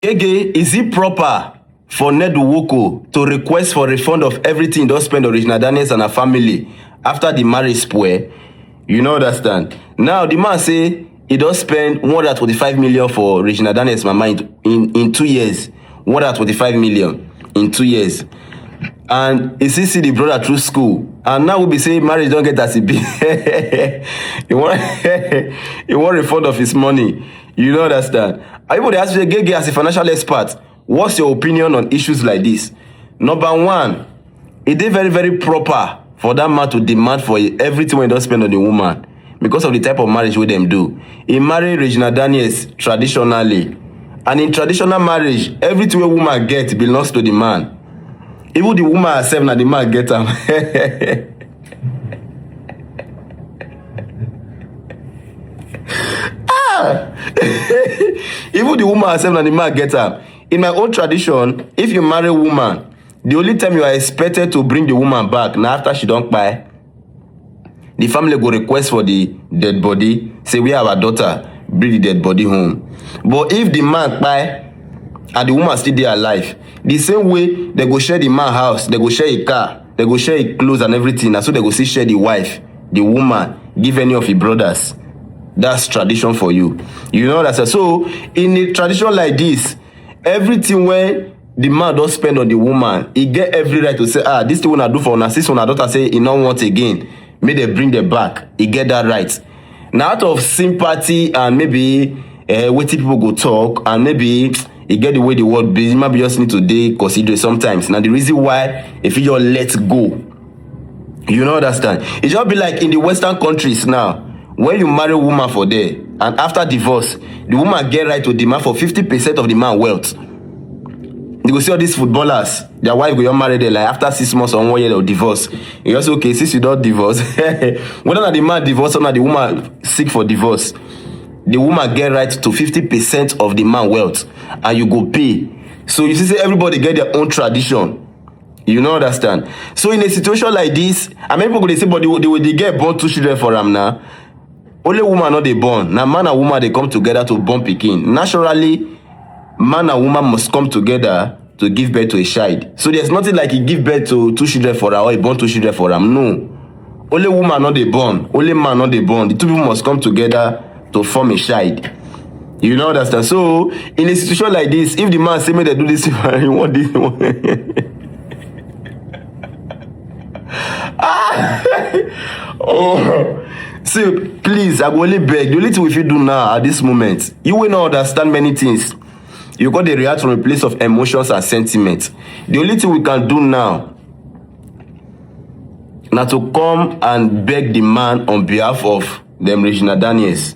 Geh Geh, is it proper for Ned Nwoko to request for refund of everything he don spend on Regina Daniels and her family after the marriage spoil? You no understand. Now the man say he don spend 125 million for Regina Daniels mama in 2 years. 125 million in 2 years. And he still see the brother through school. And now we be saying marriage don't get as it be. he want refund of his money. You don't understand. People they ask you, Geh Geh, as a financial expert, what's your opinion on issues like this? Number one, it is very, very proper for that man to demand for everything when he don't spend on the woman because of the type of marriage we them do. He married Regina Daniels traditionally. And in traditional marriage, everything a woman gets belongs to the man. Even the woman herself, na the man get am. Even the woman herself, na the man get am. In my own tradition, if you marry a woman, the only time you are expected to bring the woman back na after she don't kpai. The family go request for the dead body, say we have a daughter, bring the dead body home. But if the man kpai and the woman still there alive, the same way they go share the man house, they go share a car, they go share a clothes and everything, and so they go still share the wife, the woman, give any of the brothers. That's tradition for you. You know that. So in a tradition like this, everything when the man don't spend on the woman, he get every right to say, this thing I do for una, this one daughter say he don't want again. May they bring them back. He get that right. Now out of sympathy and maybe waiting people go talk and maybe you get the way the world be, maybe just need to dey consider sometimes. Now the reason why if you just let go, you know understand. It just be like in the Western countries now, when you marry a woman for there, and after divorce, the woman get right to demand for 50% of the man wealth. You go see all these footballers, their wife go marry there like after 6 months or 1 year of divorce. You just okay, since you don't divorce, whether the man divorce or not, the woman seek for divorce, the woman get right to 50% of the man wealth, and you go pay. So you see, say everybody get their own tradition. You know understand. So in a situation like this, I mean people go say, but they get born 2 children for them now. Only woman not they born. Now man and woman they come together to born pikin. Naturally, man and woman must come together to give birth to a child. So there's nothing like he give birth to 2 children for her or he born 2 children for them. No. Only woman not they born. Only man not they born. The 2 people must come together to form a child. You know understand. So in a situation like this, if the man say me they do this, he want this. Oh. See, please, I go only beg. The only thing we fit do now at this moment, you will not understand many things. You got to react from a place of emotions and sentiment. The only thing we can do now, now to come and beg the man on behalf of them Regina Daniels.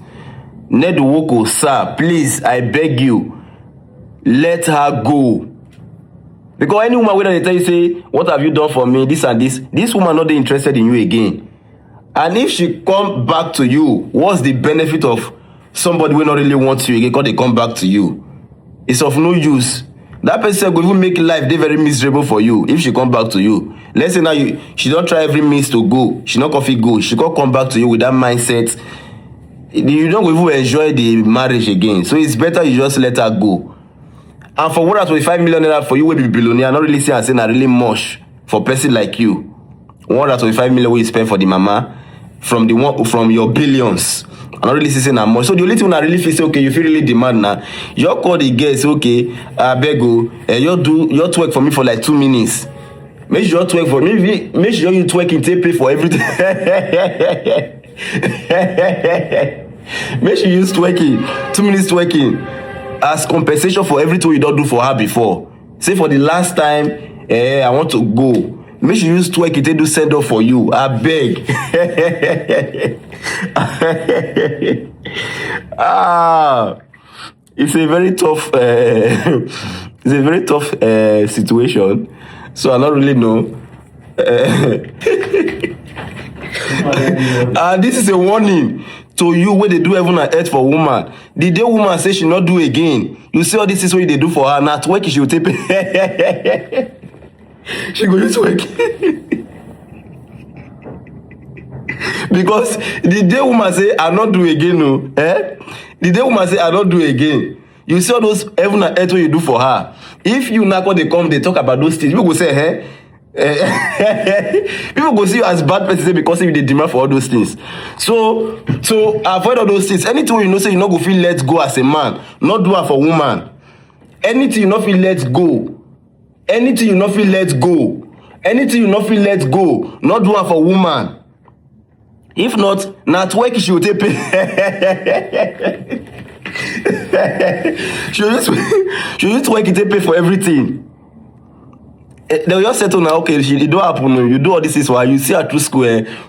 Ned Nwoko, sir, please, I beg you, let her go. Because any woman wey tell you say, what have you done for me, this and this woman not interested in you again. And if she come back to you, what's the benefit of somebody who not really wants you again because they come back to you? It's of no use. That person will even make life very miserable for you if she come back to you. Let's say now she don't try every means to go. She not coffee go. She can't come back to you with that mindset. You don't even enjoy the marriage again. So it's better you just let her go. And for 125 million naira for you will be billionaire, not really saying really much for a person like you. 125 million will you spend for the mama from your billions. I'm not really saying that much. So the only thing I really feel say, okay, you feel really demand now. You call the guys, okay, I beg you, you twerk for me for like 2 minutes. Make sure you twerk for me. Make sure you twerk and take pay for everything. Make sure you use twerking, 2 minutes twerking as compensation for everything you don't do for her before. Say for the last time, I want to go. Make sure you use twerk it, they do send off for you. I beg. It's a very tough situation. So I don't really know. This is a warning to you where they do heaven and earth for woman. The day woman say she not do again, you see all this is what they do for her. Now twerk she will take it. She go use twerk. Because the day woman say I not do again, no, the day woman say I not do again, You see all those heaven and earth what you do for her. If you now when they come, they talk about those things. People go say, hey. People go see you as bad person because you they demand for all those things. So avoid all those things. Anything you know say you not go feel let go as a man, not do it for woman. Anything you not feel let go. Anything you not feel let go. Anything you not feel let go. Not do it for woman. If not, not work she will take pay. She just work it take pay for everything. They will just settle now, okay, it don't happen. You do all this is why you see her through school.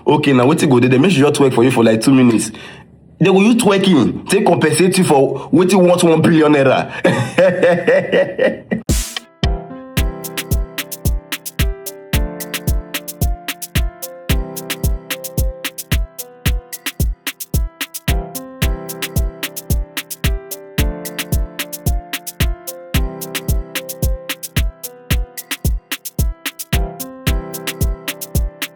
Okay, now wait to go there. They make sure just work for you for like 2 minutes. They will use twerking. They compensate you for waiting 1 billion naira.